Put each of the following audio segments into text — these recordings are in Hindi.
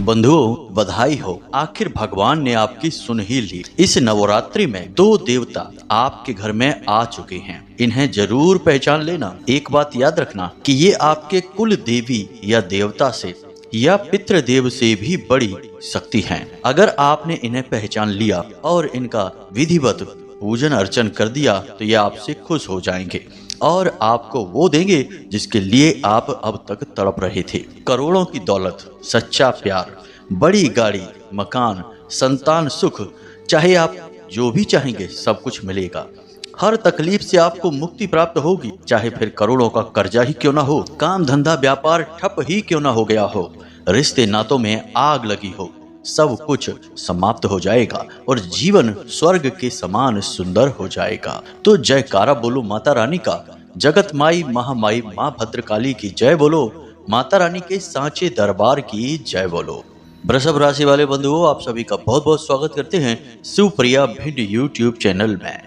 बंधुओं, बधाई हो। आखिर भगवान ने आपकी सुन ही ली। इस नवरात्रि में दो देवता आपके घर में आ चुके हैं। इन्हें जरूर पहचान लेना। एक बात याद रखना कि ये आपके कुल देवी या देवता से या पितृदेव से भी बड़ी शक्ति हैं। अगर आपने इन्हें पहचान लिया और इनका विधिवत पूजन अर्चन कर दिया तो ये आपसे खुश हो जाएंगे और आपको वो देंगे जिसके लिए आप अब तक तड़प रहे थे। करोड़ों की दौलत, सच्चा प्यार, बड़ी गाड़ी, मकान, संतान सुख, चाहे आप जो भी चाहेंगे सब कुछ मिलेगा। हर तकलीफ से आपको मुक्ति प्राप्त होगी, चाहे फिर करोड़ों का कर्जा ही क्यों ना हो, काम धंधा व्यापार ठप ही क्यों ना हो गया हो, रिश्ते नातों में आग लगी हो, सब कुछ समाप्त हो जाएगा और जीवन स्वर्ग के समान सुंदर हो जाएगा। तो जयकारा बोलो माता रानी का। जगत माई महामाई माँ भद्रकाली की जय बोलो। माता रानी के सांचे दरबार की जय बोलो। वृषभ राशि वाले बंधुओं, आप सभी का बहुत बहुत स्वागत करते हैं शिवप्रिया भिंड यूट्यूब चैनल में।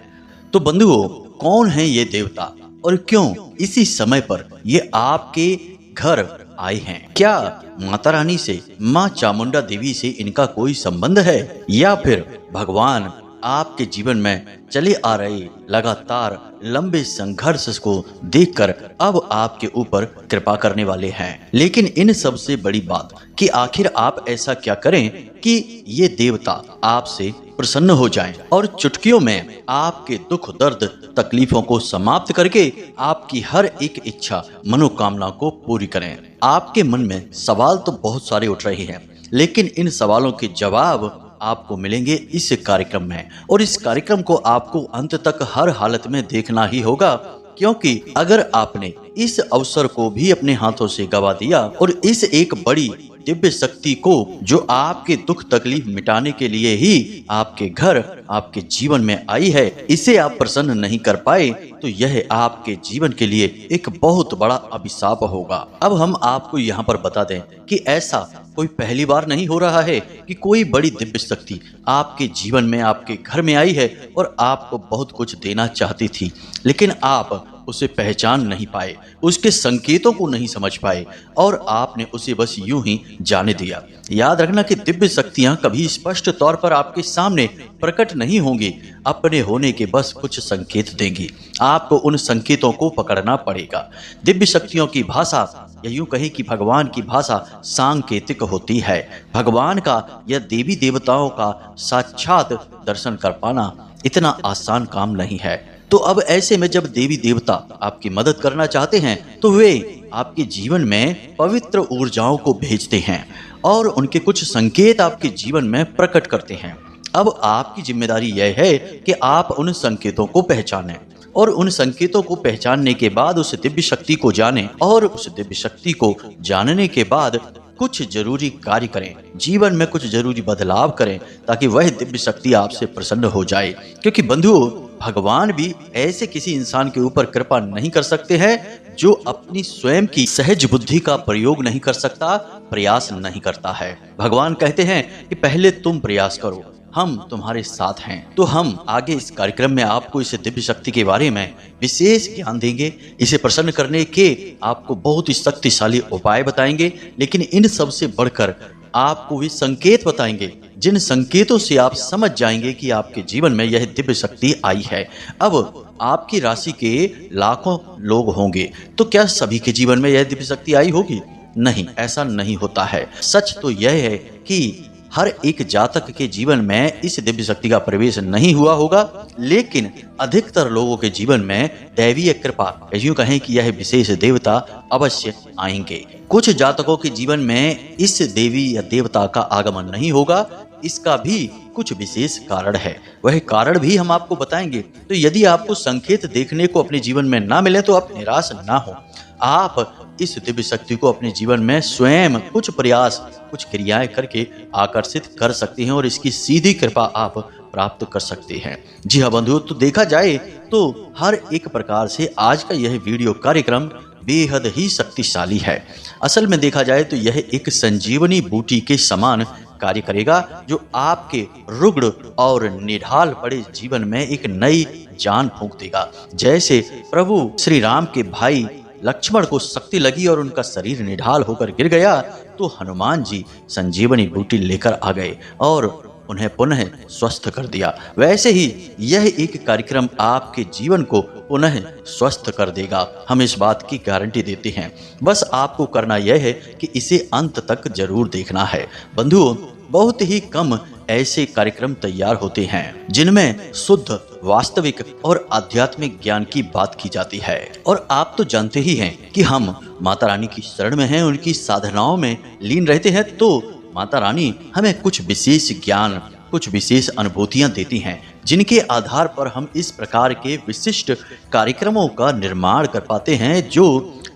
तो बंधुओं, कौन है ये देवता और क्यों इसी समय पर ये आपके घर आए हैं? क्या माता रानी से, माँ चामुंडा देवी से इनका कोई संबंध है या फिर भगवान आपके जीवन में चले आ रहे लगातार लंबे संघर्ष को देखकर अब आपके ऊपर कृपा करने वाले हैं? लेकिन इन सबसे बड़ी बात कि आखिर आप ऐसा क्या करें कि ये देवता आपसे प्रसन्न हो जाएं और चुटकियों में आपके दुख दर्द तकलीफों को समाप्त करके आपकी हर एक इच्छा मनोकामना को पूरी करें। आपके मन में सवाल तो बहुत सारे उठ रहे हैं, लेकिन इन सवालों के जवाब आपको मिलेंगे इस कार्यक्रम में और इस कार्यक्रम को आपको अंत तक हर हालत में देखना ही होगा, क्योंकि अगर आपने इस अवसर को भी अपने हाथों से गवा दिया और इस एक बड़ी दिव्य शक्ति को जो आपके दुख तकलीफ मिटाने के लिए ही आपके घर आपके जीवन में आई है, इसे आप प्रसन्न नहीं कर पाए तो यह आपके जीवन के लिए एक बहुत बड़ा अभिशाप होगा। अब हम आपको यहाँ पर बता दें कि ऐसा कोई पहली बार नहीं हो रहा है कि कोई बड़ी दिव्य शक्ति आपके जीवन में आपके घर में आई है और आपको बहुत कुछ देना चाहती थी, लेकिन आप उसे पहचान नहीं पाए, उसके संकेतों को नहीं समझ पाए और आपने उसे बस यूं ही जाने दिया। याद रखना कि दिव्य शक्तियां कभी स्पष्ट तौर पर आपके सामने प्रकट नहीं होंगी, अपने होने के बस कुछ संकेत देंगी। आपको उन संकेतों को पकड़ना पड़ेगा। दिव्य शक्तियों की भाषा या यूं कहें कि भगवान की भाषा सांकेतिक होती है। भगवान का या देवी देवताओं का साक्षात दर्शन कर पाना इतना आसान काम नहीं है। तो अब ऐसे में जब देवी देवता आपकी मदद करना चाहते हैं तो वे आपके जीवन में पवित्र ऊर्जाओं को भेजते हैं और उनके कुछ संकेत आपके जीवन में प्रकट करते हैं। अब आपकी जिम्मेदारी यह है कि आप उन संकेतों को पहचानें और उन संकेतों को पहचानने के बाद उस दिव्य शक्ति को जानें और उस दिव्य शक्ति को जानने के बाद कुछ जरूरी कार्य करें, जीवन में कुछ जरूरी बदलाव करें ताकि वह दिव्य शक्ति आपसे प्रसन्न हो जाए। क्योंकि बंधुओं, भगवान भी ऐसे किसी इंसान के ऊपर कृपा नहीं कर सकते हैं जो अपनी स्वयं की सहज बुद्धि का प्रयोग नहीं कर सकता, प्रयास नहीं करता है। भगवान कहते हैं कि पहले तुम प्रयास करो, हम तुम्हारे साथ हैं। तो हम आगे इस कार्यक्रम में आपको इस दिव्य शक्ति के बारे में विशेष ज्ञान देंगे, इसे प्रसन्न करने के आपको बहुत ही शक्तिशाली उपाय बताएंगे, लेकिन इन सब से बढ़कर आपको वे संकेत बताएंगे जिन संकेतों से आप समझ जाएंगे कि आपके जीवन में यह दिव्य शक्ति आई है। अब आपकी राशि के लाखों लोग होंगे, तो क्या सभी के जीवन में यह दिव्य शक्ति आई होगी? नहीं, ऐसा नहीं होता है। सच तो यह है कि हर एक जातक के जीवन में इस दिव्य शक्ति का प्रवेश नहीं हुआ होगा, लेकिन अधिकतर लोगों के जीवन में दैवीय कृपा, यूं कहें कि यह विशेष देवता अवश्य आएंगे। कुछ जातकों के जीवन में इस देवी या देवता का आगमन नहीं होगा, इसका भी कुछ विशेष कारण है, वह कारण भी हम आपको बताएंगे। तो यदि आपको संकेत देखने को अपने जीवन में ना मिले तो आप निराश ना हो। आप इस दिव्य शक्ति को अपने जीवन में स्वयं कुछ प्रयास, कुछ क्रियाएं करके आकर्षित कर सकते हैं और इसकी सीधी कृपा आप प्राप्त कर सकते हैं। जी हाँ बंधुओं, तो देखा जाए तो हर एक प्रकार से आज का यह वीडियो कार्यक्रम बेहद ही शक्तिशाली है। असल में देखा जाए तो यह एक संजीवनी बूटी के समान कार्य करेगा जो आपके रुग्ण और निढाल पड़े जीवन में एक नई जान फूंक देगा। जैसे प्रभु श्री राम के भाई लक्ष्मण को शक्ति लगी और उनका शरीर निढाल होकर गिर गया, तो हनुमान जी संजीवनी बूटी लेकर आ गए और उन्हें पुनः स्वस्थ कर दिया। वैसे ही यह एक कार्यक्रम आपके जीवन को पुनः स्वस्थ कर देगा, हम इस बात की गारंटी देते हैं। बस आपको करना यह है कि इसे अंत तक जरूर देखना है। बंधुओं, बहुत ही कम ऐसे कार्यक्रम तैयार होते हैं जिनमें शुद्ध, वास्तविक और आध्यात्मिक ज्ञान की बात की जाती है। और आप तो जानते ही हैं कि हम माता रानी की शरण में हैं, उनकी साधनाओं में लीन रहते हैं, तो माता रानी हमें कुछ विशेष ज्ञान, कुछ विशेष अनुभूतियां देती हैं, जिनके आधार पर हम इस प्रकार के विशिष्ट कार्यक्रमों का निर्माण कर पाते हैं जो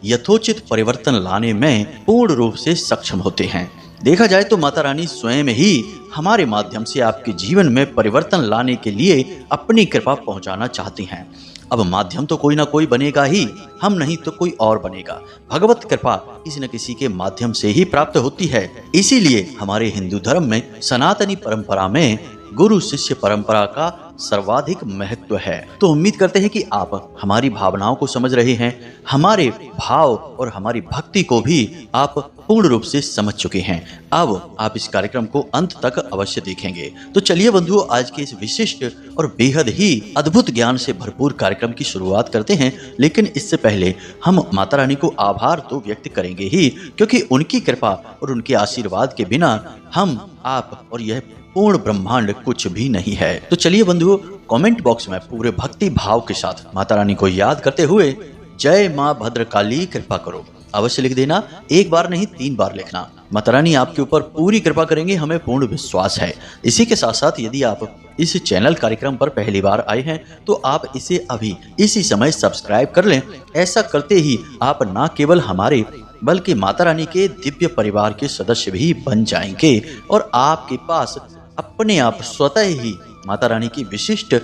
यथोचित परिवर्तन लाने में पूर्ण रूप से सक्षम होते हैं। देखा जाए तो माता रानी स्वयं ही हमारे माध्यम से आपके जीवन में परिवर्तन लाने के लिए अपनी कृपा पहुंचाना चाहती हैं। अब माध्यम तो कोई ना कोई बनेगा ही, हम नहीं तो कोई और बनेगा। भगवत कृपा किसी न किसी के माध्यम से ही प्राप्त होती है। इसीलिए हमारे हिंदू धर्म में सनातनी परंपरा में गुरु शिष्य परंपरा का सर्वाधिक महत्व है। तो उम्मीद करते हैं कि आप हमारी भावनाओं को समझ रहे हैं, हमारे भाव और हमारी भक्ति को भी आप पूर्ण रूप से समझ चुके हैं। अब आप इस कार्यक्रम को अंत तक अवश्य देखेंगे। तो चलिए बंधुओं, आज के इस विशिष्ट और बेहद ही अद्भुत ज्ञान से भरपूर कार्यक्रम की शुरुआत करते हैं। लेकिन इससे पहले हम माता रानी को आभार तो व्यक्त करेंगे ही, क्योंकि उनकी कृपा और उनके आशीर्वाद के बिना हम, आप और यह पूर्ण ब्रह्मांड कुछ भी नहीं है। तो चलिए बंधुओं, कमेंट बॉक्स में पूरे भक्ति भाव के साथ माता रानी को याद करते हुए जय मां भद्रकाली कृपा करो अवश्य लिख देना। एक बार नहीं, 3 बार लिखना। माता रानी आपके ऊपर पूरी कृपा करेंगे, हमें पूर्ण विश्वास है। इसी के साथ साथ यदि आप इस चैनल कार्यक्रम पर पहली बार आए हैं तो आप इसे अभी इसी समय सब्सक्राइब कर लें। ऐसा करते ही आप न केवल हमारे बल्कि माता रानी के दिव्य परिवार के सदस्य भी बन जाएंगे और आपके पास अपने आप स्वतः ही माता रानी की विशिष्ट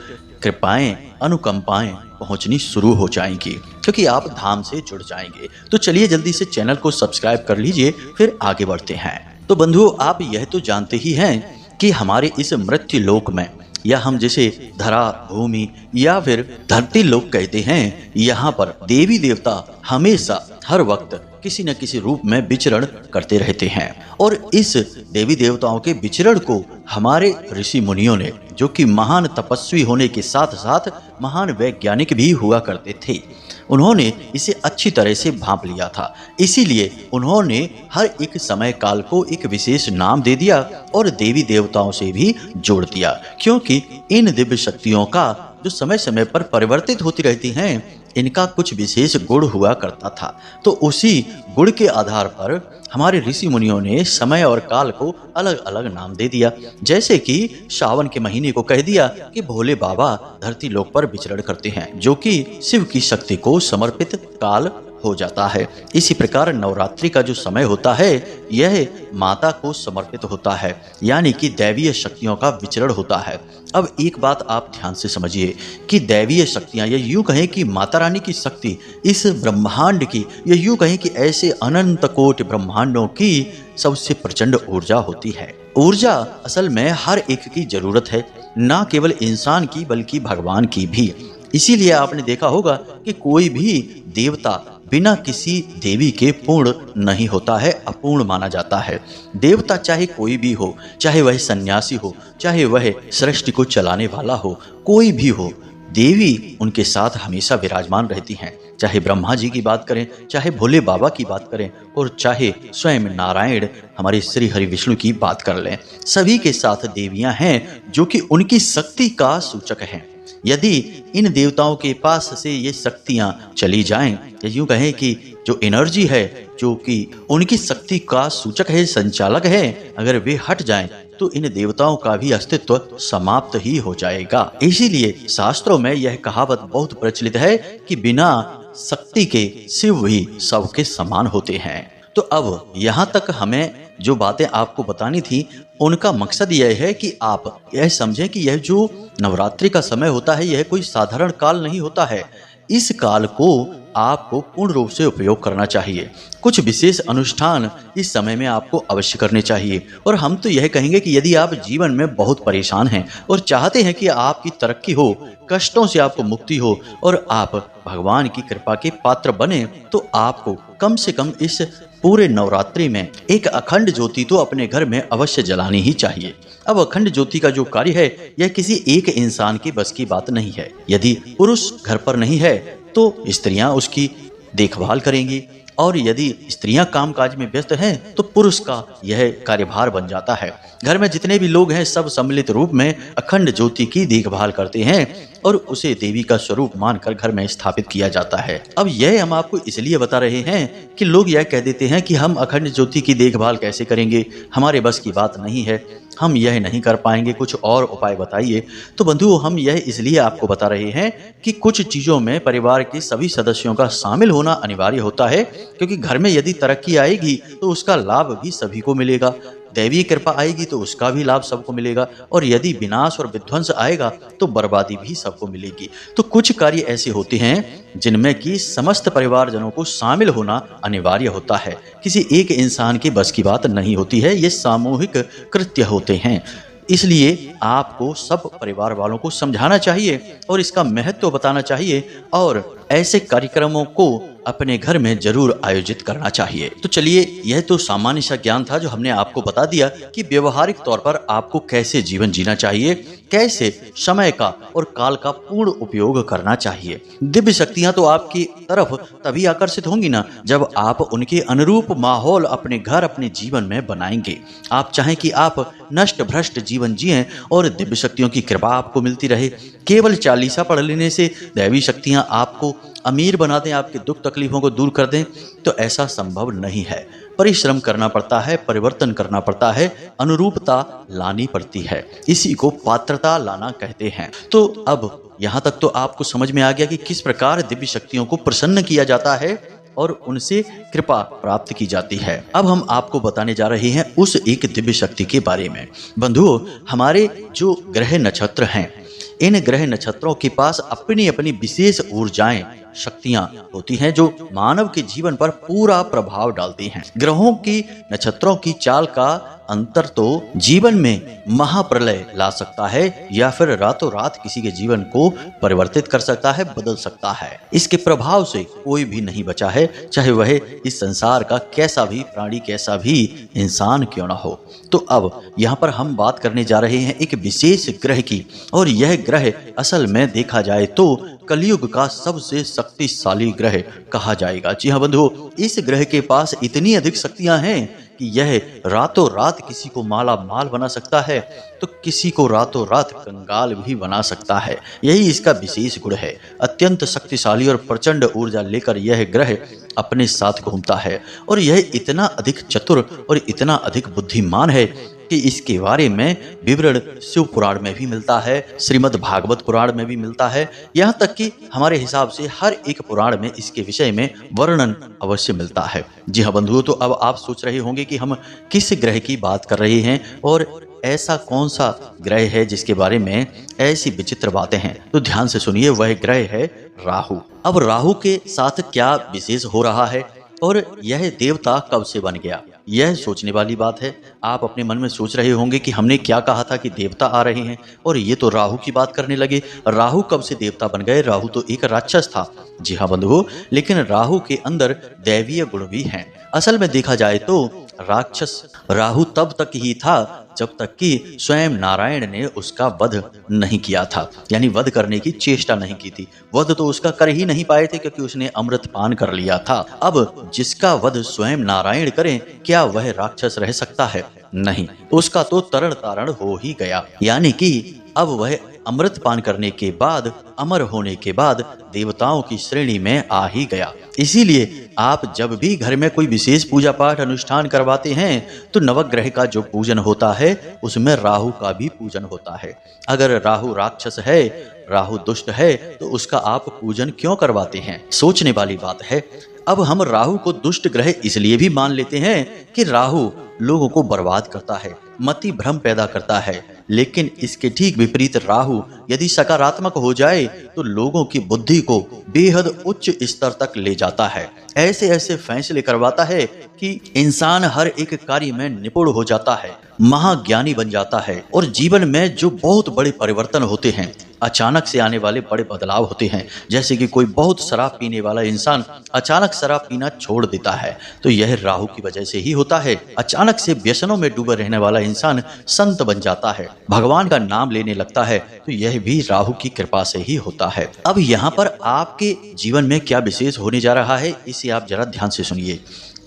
कृपाएं, अनुकंपाएं पहुंचनी शुरू हो जाएंगी, क्योंकि आप धाम से जुड़ जाएंगे। तो चलिए जल्दी से चैनल को सब्सक्राइब कर लीजिए, फिर आगे बढ़ते हैं। तो बंधुओं, आप यह तो जानते ही हैं कि हमारे इस मृत्यु लोक में, या हम जिसे धरा, भूमि या फिर धरती लोक कहते हैं, यहाँ पर देवी देवता हमेशा हर वक्त किसी न किसी रूप में विचरण करते रहते हैं। और इस देवी देवताओं के विचरण को हमारे ऋषि मुनियों ने, जो कि महान तपस्वी होने के साथ साथ महान वैज्ञानिक भी हुआ करते थे, उन्होंने इसे अच्छी तरह से भांप लिया था। इसीलिए उन्होंने हर एक समय काल को एक विशेष नाम दे दिया और देवी देवताओं से भी जोड़ दिया, क्योंकि इन दिव्य शक्तियों का जो समय समय पर परिवर्तित होती रहती हैं, इनका कुछ विशेष गुण हुआ करता था। तो उसी गुण के आधार पर हमारे ऋषि मुनियों ने समय और काल को अलग अलग नाम दे दिया। जैसे कि सावन के महीने को कह दिया कि भोले बाबा धरती लोक पर विचरण करते हैं, जो कि शिव की शक्ति को समर्पित काल हो जाता है। इसी प्रकार नवरात्रि का जो समय होता है, यह माता को समर्पित होता है, यानी कि दैवीय शक्तियों का विचरण होता है। अब एक बात आप ध्यान से समझिए कि दैवीय शक्तियां, या यूं कहें कि माता रानी की शक्ति इस ब्रह्मांड की, या यूं कहें कि ऐसे अनंत कोटि ब्रह्मांडों की सबसे प्रचंड ऊर्जा होती है। ऊर्जा असल में हर एक की जरूरत है, न केवल इंसान की बल्कि भगवान की भी। इसीलिए आपने देखा होगा कि कोई भी देवता बिना किसी देवी के पूर्ण नहीं होता है, अपूर्ण माना जाता है। देवता चाहे कोई भी हो, चाहे वह सन्यासी हो, चाहे वह सृष्टि को चलाने वाला हो, कोई भी हो, देवी उनके साथ हमेशा विराजमान रहती हैं। चाहे ब्रह्मा जी की बात करें, चाहे भोले बाबा की बात करें, और चाहे स्वयं नारायण हमारे श्री हरि विष्णु की बात कर लें, सभी के साथ देवियां हैं जो कि उनकी शक्ति का सूचक हैं। यदि इन देवताओं के पास से ये शक्तियां चली जाएं, या यूं कहें कि जो एनर्जी है, जो कि उनकी शक्ति का सूचक है, संचालक है, अगर वे हट जाएं तो इन देवताओं का भी अस्तित्व समाप्त ही हो जाएगा। इसीलिए शास्त्रों में यह कहावत बहुत प्रचलित है कि बिना शक्ति के शिव भी सबके समान होते हैं। तो अब यहाँ तक हमें जो बातें आपको बतानी थी, उनका मकसद यह है कि आप यह समझें कि यह जो नवरात्रि का समय होता है, यह कोई साधारण काल नहीं होता है। इस काल को आपको पूर्ण रूप से उपयोग करना चाहिए। कुछ विशेष अनुष्ठान इस समय में आपको अवश्य करने चाहिए। और हम तो यह कहेंगे कि यदि आप जीवन में बहुत परेशान हैं और चाहते हैं कि आपकी तरक्की हो, कष्टों से आपको मुक्ति हो और आप भगवान की कृपा के पात्र बने, तो आपको कम से कम इस पूरे नवरात्रि में एक अखंड ज्योति तो अपने घर में अवश्य जलानी ही चाहिए। अब अखंड ज्योति का जो कार्य है यह किसी एक इंसान की बस की बात नहीं है। यदि पुरुष घर पर नहीं है तो स्त्रियां उसकी देखभाल करेंगी, और यदि स्त्रियां कामकाज में व्यस्त हैं तो पुरुष का यह कार्यभार बन जाता है। घर में जितने भी लोग हैं सब सम्मिलित रूप में अखंड ज्योति की देखभाल करते हैं और उसे देवी का स्वरूप मानकर घर में स्थापित किया जाता है। अब यह हम आपको इसलिए बता रहे हैं कि लोग यह कह देते हैं कि हम अखंड ज्योति की देखभाल कैसे करेंगे, हमारे बस की बात नहीं है, हम यह नहीं कर पाएंगे, कुछ और उपाय बताइए। तो बंधुओं, हम यह इसलिए आपको बता रहे हैं कि कुछ चीजों में परिवार के सभी सदस्यों का शामिल होना अनिवार्य होता है, क्योंकि घर में यदि तरक्की आएगी तो उसका लाभ भी सभी को मिलेगा, दैवीय कृपा आएगी तो उसका भी लाभ सबको मिलेगा, और यदि विनाश और विध्वंस आएगा तो बर्बादी भी सबको मिलेगी। तो कुछ कार्य ऐसे होते हैं जिनमें कि समस्त परिवारजनों को शामिल होना अनिवार्य होता है, किसी एक इंसान की बस की बात नहीं होती है, ये सामूहिक कृत्य होते हैं। इसलिए आपको सब परिवार वालों को समझाना चाहिए और इसका महत्व बताना चाहिए, और ऐसे कार्यक्रमों को अपने घर में जरूर आयोजित करना चाहिए। तो चलिए, यह तो सामान्य सा ज्ञान था जो हमने आपको बता दिया कि व्यवहारिक तौर पर आपको कैसे जीवन जीना चाहिए, कैसे समय का और काल का पूर्ण उपयोग करना चाहिए। दिव्य शक्तियां तो आपकी तरफ तभी आकर्षित होंगी ना जब आप उनके अनुरूप माहौल अपने घर, अपने जीवन में बनाएंगे। आप चाहें कि आप नष्ट भ्रष्ट जीवन जिएं और दिव्य शक्तियों की कृपा आपको मिलती रहे। केवल चालीसा पढ़ लेने से दैवी शक्तियां आपको अमीर बना दें, आपके दुख तकलीफों को दूर कर दें, तो ऐसा संभव नहीं है। परिश्रम करना पड़ता है, परिवर्तन करना पड़ता है, अनुरूपता लानी पड़ती है, इसी को पात्रता लाना कहते हैं। तो अब यहाँ तक तो आपको समझ में आ गया कि किस प्रकार दिव्य शक्तियों को प्रसन्न किया जाता है और उनसे कृपा प्राप्त की जाती है। अब हम आपको बताने जा रहे हैं उस एक दिव्य शक्ति के बारे में। बंधुओं, हमारे जो ग्रह नक्षत्र हैं, इन ग्रह नक्षत्रों के पास अपनी अपनी विशेष ऊर्जाएं, शक्तियां होती हैं जो मानव के जीवन पर पूरा प्रभाव डालती हैं। ग्रहों की, नक्षत्रों की चाल का अंतर तो जीवन में महाप्रलय ला सकता है या फिर रातों रात किसी के जीवन को परिवर्तित कर सकता है, बदल सकता है। इसके प्रभाव से कोई भी नहीं बचा है, चाहे वह इस संसार का कैसा भी प्राणी, कैसा भी इंसान क्यों ना हो। तो अब यहाँ पर हम बात करने जा रहे हैं एक विशेष ग्रह की, और यह ग्रह असल में देखा जाए तो कलयुग का सबसे शक्तिशाली ग्रह कहा जाएगा। जी हाँ बंधुओं, इस ग्रह के पास इतनी अधिक शक्तियां हैं कि यह रातों रात किसी को माला माल बना सकता है तो किसी को रातों रात कंगाल भी बना सकता है। यही इसका विशेष गुण है। अत्यंत शक्तिशाली और प्रचंड ऊर्जा लेकर यह ग्रह अपने साथ घूमता है, और यह इतना अधिक चतुर और इतना अधिक बुद्धिमान है कि इसके बारे में विवरण शिव पुराण में भी मिलता है, श्रीमद् भागवत पुराण में भी मिलता है, यहाँ तक कि हमारे हिसाब से हर एक पुराण में इसके विषय में वर्णन अवश्य मिलता है। जी हाँ बंधुओं, तो अब आप सोच रहे होंगे कि हम किस ग्रह की बात कर रहे हैं और ऐसा कौन सा ग्रह है जिसके बारे में ऐसी विचित्र बातें हैं। तो ध्यान से सुनिए, वह ग्रह है राहु। अब राहु के साथ क्या विशेष हो रहा है और यह देवता कब से बन गया, यह सोचने वाली बात है। आप अपने मन में सोच रहे होंगे कि हमने क्या कहा था कि देवता आ रहे हैं और ये तो राहु की बात करने लगे। राहु कब से देवता बन गए? राहु तो एक राक्षस था। जी हाँ बंधुओं, लेकिन राहु के अंदर दैवीय गुण भी हैं। असल में देखा जाए तो राक्षस राहु तब तक ही था जब तक कि स्वयं नारायण ने उसका वध नहीं किया था, यानी वध करने की चेष्टा नहीं की थी। वध तो उसका कर ही नहीं पाए थे क्योंकि उसने अमृत पान कर लिया था। अब जिसका वध स्वयं नारायण करें, क्या वह राक्षस रह सकता है? नहीं, उसका तो तरण तारण हो ही गया, यानी कि अब वह अमृत पान करने के बाद, अमर होने के बाद देवताओं की श्रेणी में आ ही गया। इसीलिए आप जब भी घर में कोई विशेष पूजा पाठ अनुष्ठान करवाते हैं तो नवग्रह का जो पूजन होता है उसमें राहु का भी पूजन होता है। अगर राहु राक्षस है, राहु दुष्ट है, तो उसका आप पूजन क्यों करवाते हैं? सोचने वाली बात है। अब हम राहु को दुष्ट ग्रह इसलिए भी मान लेते हैं कि राहु लोगों को बर्बाद करता है, मति भ्रम पैदा करता है, लेकिन इसके ठीक विपरीत राहु यदि सकारात्मक हो जाए तो लोगों की बुद्धि को बेहद उच्च स्तर तक ले जाता है। ऐसे ऐसे फैसले करवाता है कि इंसान हर एक कार्य में निपुण हो जाता है। महाज्ञानी बन जाता है और जीवन में जो बहुत बड़े परिवर्तन होते हैं, अचानक से आने वाले बड़े बदलाव होते हैं, जैसे कि कोई बहुत शराब पीने वाला इंसान अचानक शराब पीना छोड़ देता है, तो यह राहु की वजह से ही होता है। अचानक से व्यसनों में डूबे रहने वाला इंसान संत बन जाता है, भगवान का नाम लेने लगता है, तो यह भी राहु की कृपा से ही होता है। अब यहाँ पर आपके जीवन में क्या विशेष होने जा रहा है, इसे आप जरा ध्यान से सुनिए।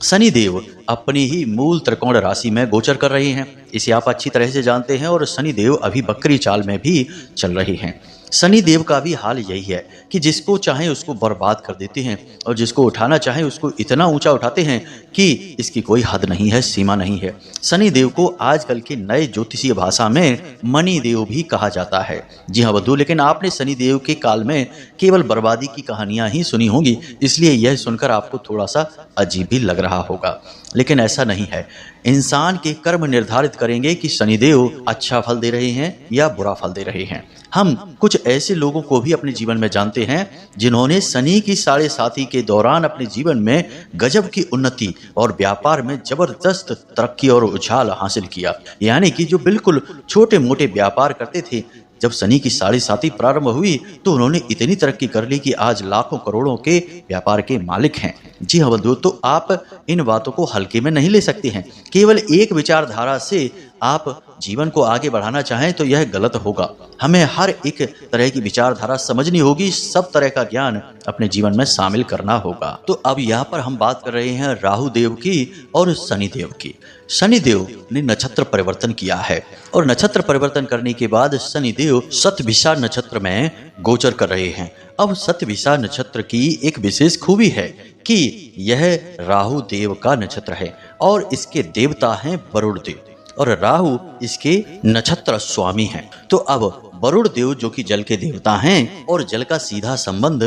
शनिदेव अपनी ही मूल त्रिकोण राशि में गोचर कर रहे हैं, इसे आप अच्छी तरह से जानते हैं। और शनिदेव अभी बकरी चाल में भी चल रहे हैं। शनिदेव का भी हाल यही है कि जिसको चाहे उसको बर्बाद कर देते हैं और जिसको उठाना चाहे उसको इतना ऊंचा उठाते हैं कि इसकी कोई हद नहीं है, सीमा नहीं है। शनिदेव को आजकल के नए ज्योतिषीय भाषा में मणिदेव भी कहा जाता है। जी हाँ बंधु, लेकिन आपने शनिदेव के काल में केवल बर्बादी की कहानियां ही सुनी होंगी, इसलिए यह सुनकर आपको थोड़ा सा अजीब भी लग रहा होगा, लेकिन ऐसा नहीं है। इंसान के कर्म निर्धारित करेंगे कि शनिदेव अच्छा फल दे रहे हैं या बुरा फल दे रहे हैं। हम कुछ ऐसे लोगों को भी अपने जीवन में जानते हैं जिन्होंने शनि की 7.5 के दौरान अपने जीवन में गजब की उन्नति और व्यापार में जबरदस्त तरक्की और उछाल हासिल किया। यानी कि जो बिल्कुल छोटे मोटे व्यापार करते थे, जब शनि की 7.5 प्रारंभ हुई तो उन्होंने इतनी तरक्की कर ली कि आज लाखों करोड़ों के व्यापार के मालिक हैं। जी हाँ बंधु, तो आप इन बातों को हल्के में नहीं ले सकते हैं। केवल एक विचारधारा से आप जीवन को आगे बढ़ाना चाहें तो यह गलत होगा। हमें हर एक तरह की विचारधारा समझनी होगी, सब तरह का ज्ञान अपने जीवन में शामिल करना होगा। तो अब यहाँ पर हम बात कर रहे हैं राहु देव की और शनिदेव की। शनिदेव ने नक्षत्र परिवर्तन किया है और नक्षत्र परिवर्तन करने के बाद शनिदेव शतभिषा नक्षत्र में गोचर कर रहे हैं। अब शतभिषा नक्षत्र की एक विशेष खूबी है कि यह राहु देव का नक्षत्र है और इसके देवता हैं वरुण देव और राहु इसके नक्षत्र स्वामी हैं। तो अब वरुण देव जो कि जल के देवता हैं और जल का सीधा संबंध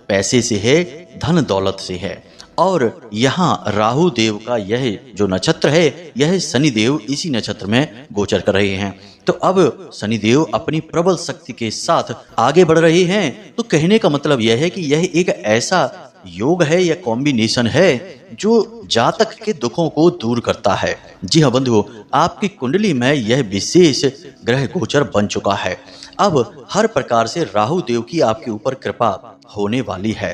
पैसे से है, धन दौलत से है। और यहाँ राहु देव का यह जो नक्षत्र है, यह शनिदेव इसी नक्षत्र में गोचर कर रहे हैं। तो अब शनिदेव अपनी प्रबल शक्ति के साथ आगे बढ़ रहे हैं। तो कहने का मतलब यह है कि यह एक ऐसा योग है या कॉम्बिनेशन है जो जातक के दुखों को दूर करता है। जी हाँ बंधुओं, आपकी कुंडली में यह विशेष ग्रह गोचर बन चुका है। अब हर प्रकार से राहु देव की आपके ऊपर कृपा होने वाली है।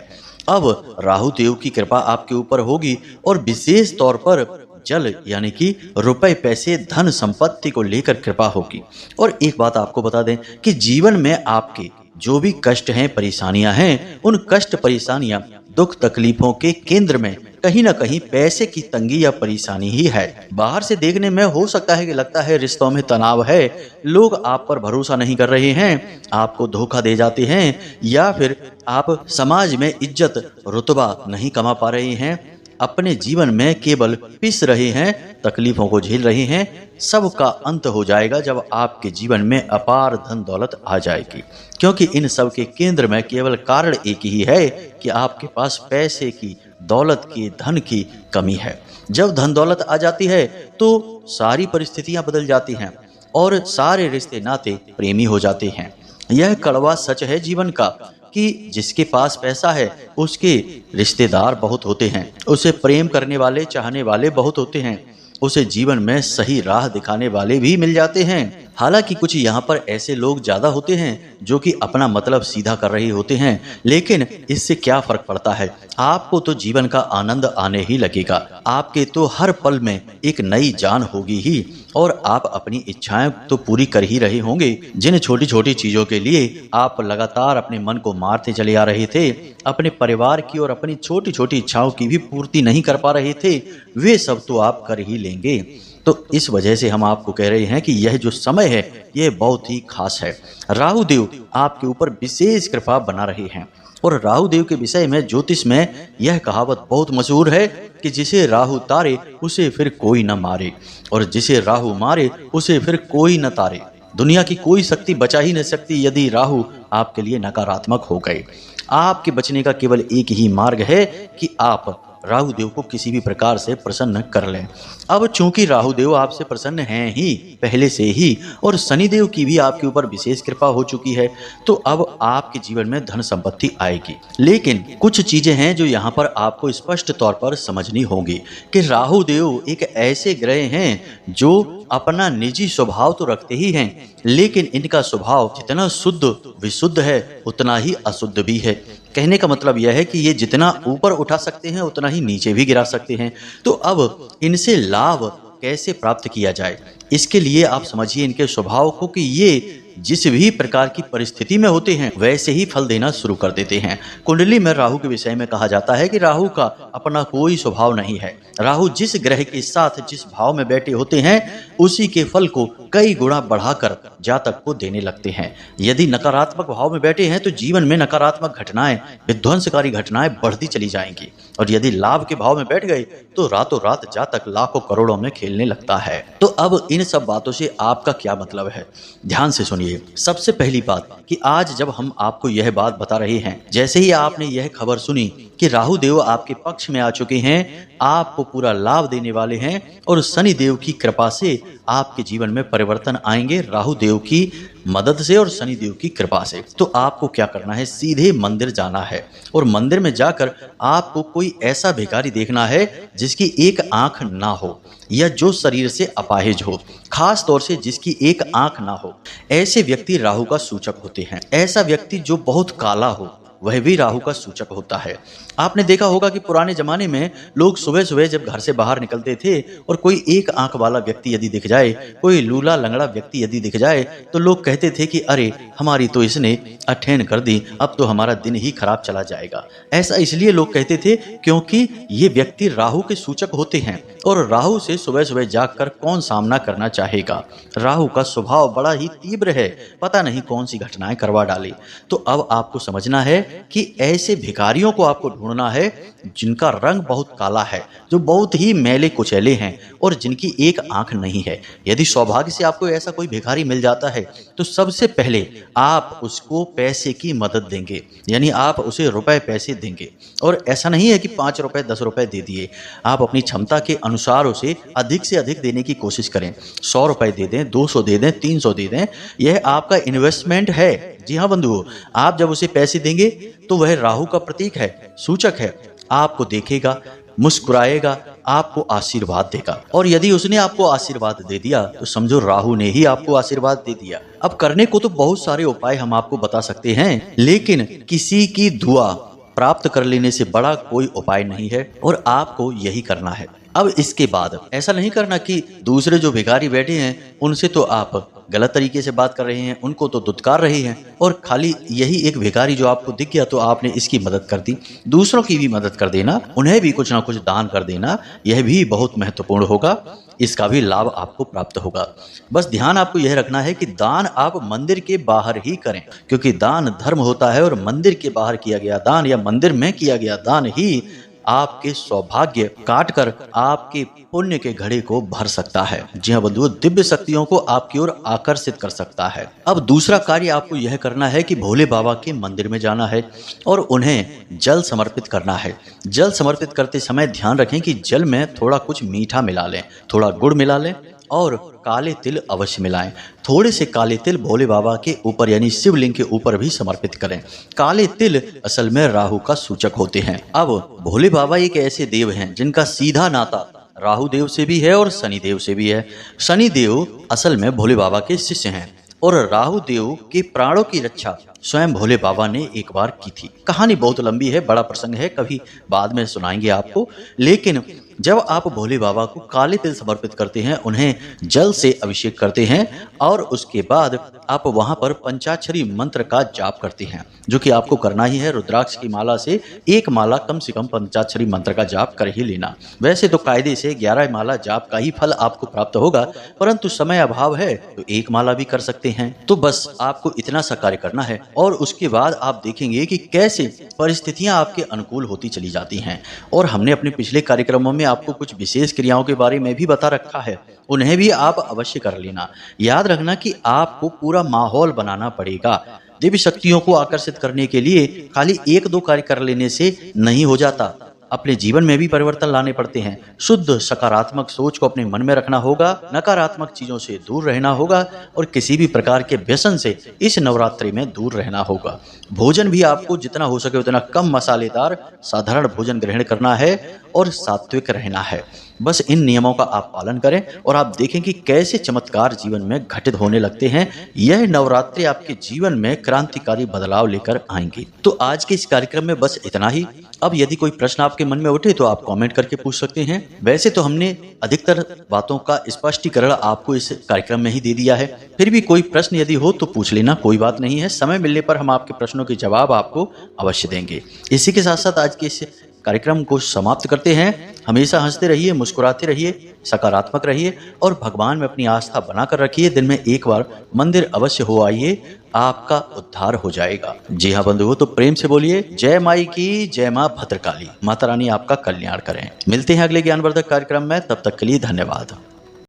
अब राहु देव की कृपा आपके ऊपर होगी और विशेष तौर पर जल यानी कि रुपए पैसे धन संपत्ति को लेकर कृपा होगी। और एक बात आपको बता दें कि जीवन में आपके जो भी कष्ट हैं, परेशानियां हैं, उन कष्ट परेशानियां दुख तकलीफों के केंद्र में कहीं ना कहीं पैसे की तंगी या परेशानी ही है। बाहर से देखने में हो सकता है कि लगता है रिश्तों में तनाव है, लोग आप पर भरोसा नहीं कर रहे हैं, आपको धोखा दे जाते हैं, या फिर आप समाज में इज्जत रुतबा नहीं कमा पा रहे हैं, अपने जीवन में केवल पिस रहे हैं, तकलीफों को झेल रहे हैं। सब का अंत हो जाएगा जब आपके जीवन में अपार धन दौलत आ जाएगी, क्योंकि इन सब के केंद्र में केवल कारण एक ही है कि आपके पास पैसे की, दौलत की, धन की कमी है। जब धन दौलत आ जाती है तो सारी परिस्थितियां बदल जाती हैं और सारे रिश्ते नाते प्रेमी हो जाते हैं। यह कड़वा सच है जीवन का कि जिसके पास पैसा है उसके रिश्तेदार बहुत होते हैं, उसे प्रेम करने वाले, चाहने वाले बहुत होते हैं, उसे जीवन में सही राह दिखाने वाले भी मिल जाते हैं। हालांकि कुछ यहाँ पर ऐसे लोग ज्यादा होते हैं जो कि अपना मतलब सीधा कर रहे होते हैं, लेकिन इससे क्या फर्क पड़ता है। आपको तो जीवन का आनंद आने ही लगेगा। आपके तो हर पल में एक नई जान होगी ही और आप अपनी इच्छाएं तो पूरी कर ही रहे होंगे। जिन छोटी छोटी चीजों के लिए आप लगातार अपने मन को मारते चले आ रहे थे, अपने परिवार की और अपनी छोटी छोटी इच्छाओं की भी पूर्ति नहीं कर पा रहे थे, वे सब तो आप कर ही लेंगे। तो इस वजह से हम आपको कह रहे हैं कि यह जो समय है यह बहुत ही खास है। राहु देव आपके ऊपर विशेष कृपा बना रहे हैं। और राहु देव के विषय में ज्योतिष में यह कहावत बहुत मशहूर है कि जिसे राहु तारे उसे फिर कोई न मारे, और जिसे राहु मारे उसे फिर कोई न तारे। दुनिया की कोई शक्ति बचा ही नहीं सकती यदि राहु आपके लिए नकारात्मक हो गए। आपके बचने का केवल एक ही मार्ग है कि आप राहु देव को किसी भी प्रकार से प्रसन्न कर लें। अब चूंकि राहु देव आपसे प्रसन्न हैं ही पहले से ही और शनि देव की भी आपके ऊपर विशेष कृपा हो चुकी है, तो अब आपके जीवन में धन संपत्ति आएगी। लेकिन कुछ चीजें हैं जो यहाँ पर आपको स्पष्ट तौर पर समझनी होंगी कि राहु देव एक ऐसे ग्रह हैं जो अपना निजी स्वभाव तो रखते ही हैं, लेकिन इनका स्वभाव जितना शुद्ध विशुद्ध है उतना ही अशुद्ध भी है। कहने का मतलब यह है कि ये जितना ऊपर उठा सकते हैं उतना ही नीचे भी गिरा सकते हैं। तो अब इनसे लाभ कैसे प्राप्त किया जाए, इसके लिए आप समझिए इनके स्वभाव को कि ये जिस भी प्रकार की परिस्थिति में होते हैं वैसे ही फल देना शुरू कर देते हैं। कुंडली में राहु के विषय में कहा जाता है कि राहु का अपना कोई स्वभाव नहीं है। राहु जिस ग्रह के साथ जिस भाव में बैठे होते हैं उसी के फल को कई गुणा बढ़ाकर जातक को देने लगते हैं। यदि नकारात्मक भाव में बैठे हैं तो जीवन में नकारात्मक घटनाएं, विध्वंसकारी घटनाएं बढ़ती चली जाएंगी, और यदि लाभ के भाव में बैठ गए तो रातों रात जातक लाखों करोड़ों में खेलने लगता है। तो अब इन सब बातों से आपका क्या मतलब है, ध्यान से सुनिए। सबसे पहली बात कि आज जब हम आपको यह बात बता रहे हैं, जैसे ही आपने यह खबर सुनी कि राहु देव आपके पक्ष में आ चुके हैं, आपको पूरा लाभ देने वाले हैं और शनि देव की कृपा से आपके जीवन में परिवर्तन आएंगे, राहु देव की मदद से और शनि देव की कृपा से। तो आपको क्या करना है, सीधे मंदिर जाना है और मंदिर में जाकर आपको कोई ऐसा भिखारी देखना है जिसकी एक आंख ना हो या जो शरीर से अपाहिज हो, खास तौर से जिसकी एक आंख ना हो। ऐसे व्यक्ति राहु का सूचक होते हैं। ऐसा व्यक्ति जो बहुत काला हो वह भी राहु का सूचक होता है। आपने देखा होगा कि पुराने जमाने में लोग सुबह सुबह जब घर से बाहर निकलते थे और कोई एक आंख वाला व्यक्ति यदि दिख जाए, कोई लूला लंगड़ा व्यक्ति यदि दिख जाए, तो लोग कहते थे कि अरे हमारी तो इसने अठैन कर दी, अब तो हमारा दिन ही खराब चला जाएगा। ऐसा इसलिए लोग कहते थे क्योंकि ये व्यक्ति राहु के सूचक होते हैं और राहु से सुबह सुबह जागकर कौन सामना करना चाहेगा। राहु का स्वभाव बड़ा ही तीव्र है, पता नहीं कौन सी घटनाएं करवा डाले। तो अब आपको समझना है कि ऐसे भिखारियों को आपको ढूंढना है जिनका रंग बहुत काला है, जो बहुत ही मैले कुचैले हैं और जिनकी एक आंख नहीं है। यदि सौभाग्य से आपको ऐसा कोई भिखारी मिल जाता है तो सबसे पहले आप उसको पैसे की मदद देंगे, यानी आप उसे रुपए पैसे देंगे। और ऐसा नहीं है कि 5 रुपए 10 रुपए दे दिए, आप अपनी क्षमता के अनुसार उसे अधिक से अधिक देने की कोशिश करें। 100 रुपए दे दें, 200 दे दें, 300 दे दें, यह आपका इन्वेस्टमेंट है। जी हाँ बंधुओं, आप जब उसे पैसे देंगे तो वह राहु का प्रतीक है, सूचक है। आपको देखेगा, मुस्कुराएगा, आपको आशीर्वाद देगा। और यदि उसने आपको आशीर्वाद दे दिया तो समझो राहु ने ही आपको आशीर्वाद दे दिया। अब करने को तो बहुत सारे उपाय हम आपको बता सकते हैं, लेकिन किसी की दुआ प्राप्त कर लेने से बड़ा कोई उपाय नहीं है और आपको यही करना है। अब इसके बाद ऐसा नहीं करना कि दूसरे जो भिखारी बैठे हैं उनसे तो आप गलत तरीके से बात कर रहे हैं, उनको तो दुत्कार रहे हैं, और खाली यही एक भिखारी जो आपको दिख गया तो आपने इसकी मदद कर दी। दूसरों की भी मदद कर देना, उन्हें भी कुछ ना कुछ दान कर देना, यह भी बहुत महत्वपूर्ण होगा, इसका भी लाभ आपको प्राप्त होगा। बस ध्यान आपको यह रखना है कि दान आप मंदिर के बाहर ही करें, क्योंकि दान धर्म होता है और मंदिर के बाहर किया गया दान या मंदिर में किया गया दान ही आपके सौभाग्य काटकर आपके पुण्य के घड़े को भर सकता है। जी हाँ बंधुओं, दिव्य शक्तियों को आपकी ओर आकर्षित कर सकता है। अब दूसरा कार्य आपको यह करना है कि भोले बाबा के मंदिर में जाना है और उन्हें जल समर्पित करना है। जल समर्पित करते समय ध्यान रखें कि जल में थोड़ा कुछ मीठा मिला लें, थोड़ा गुड़ मिला लें और काले तिल अवश्य मिलाएं। थोड़े से काले तिल भोले बाबा के ऊपर यानी शिवलिंग के ऊपर भी समर्पित करें। काले तिल असल में राहु का सूचक होते हैं। अब भोले बाबा एक ऐसे देव हैं जिनका सीधा नाता राहु देव से भी है और शनि देव से भी है। शनि देव असल में भोले बाबा के शिष्य हैं और राहु देव के प्राणों की रक्षा स्वयं भोले बाबा ने एक बार की थी। कहानी बहुत लंबी है, बड़ा प्रसंग है, कभी बाद में सुनाएंगे आपको। लेकिन जब आप भोले बाबा को काले तिल समर्पित करते हैं, उन्हें जल से अभिषेक करते हैं और उसके बाद आप वहां पर पंचाक्षरी मंत्र का जाप करते हैं, जो कि आपको करना ही है। रुद्राक्ष की माला से एक माला कम से कम पंचाक्षरी मंत्र का जाप कर ही लेना। वैसे तो कायदे से 11 माला जाप का ही फल आपको प्राप्त होगा, परंतु समय अभाव है तो एक माला भी कर सकते हैं। तो बस आपको इतना सा कार्य करना है और उसके बाद आप देखेंगे कि कैसे परिस्थितियां आपके अनुकूल होती चली जाती हैं। और हमने अपने पिछले कार्यक्रमों में आपको कुछ विशेष क्रियाओं के बारे में भी बता रखा है, उन्हें भी आप अवश्य कर लेना। याद रखना कि आपको पूरा माहौल बनाना पड़ेगा। दिव्य शक्तियों को आकर्षित करने के लिए खाली 1-2 कार्य कर लेने से नहीं हो जाता। अपने जीवन में भी परिवर्तन लाने पड़ते हैं। शुद्ध सकारात्मक सोच को अपने मन में रखना होगा, नकारात्मक चीजों से दूर रहना होगा और किसी भी प्रकार के व्यसन से इस नवरात्रि में दूर रहना होगा। भोजन भी आपको जितना हो सके उतना कम मसालेदार साधारण भोजन ग्रहण करना है और सात्विक रहना है। बस इन नियमों का आप पालन करें और आप देखें कि कैसे चमत्कार जीवन में घटित होने लगते हैं। यह नवरात्रि आपके जीवन में क्रांतिकारी बदलाव लेकर आएंगी। तो आज के इस कार्यक्रम में बस इतना ही। अब यदि कोई प्रश्न आपके मन में उठे तो आप कमेंट करके पूछ सकते हैं। वैसे तो हमने अधिकतर बातों का स्पष्टीकरण आपको इस कार्यक्रम में ही दे दिया है, फिर भी कोई प्रश्न यदि हो तो पूछ लेना, कोई बात नहीं है। समय मिलने पर हम आपके प्रश्नों के जवाब आपको अवश्य देंगे। इसी के साथ साथ आज के इस कार्यक्रम को समाप्त करते हैं। हमेशा हंसते रहिए, मुस्कुराते रहिए, सकारात्मक रहिए और भगवान में अपनी आस्था बनाकर रखिए। दिन में एक बार मंदिर अवश्य हो आइए, आपका उद्धार हो जाएगा। जी हाँ बंधुओं, तो प्रेम से बोलिए जय माई की, जय माँ भद्रकाली। माता रानी आपका कल्याण करें। मिलते हैं अगले ज्ञानवर्धक कार्यक्रम में, तब तक के लिए धन्यवाद।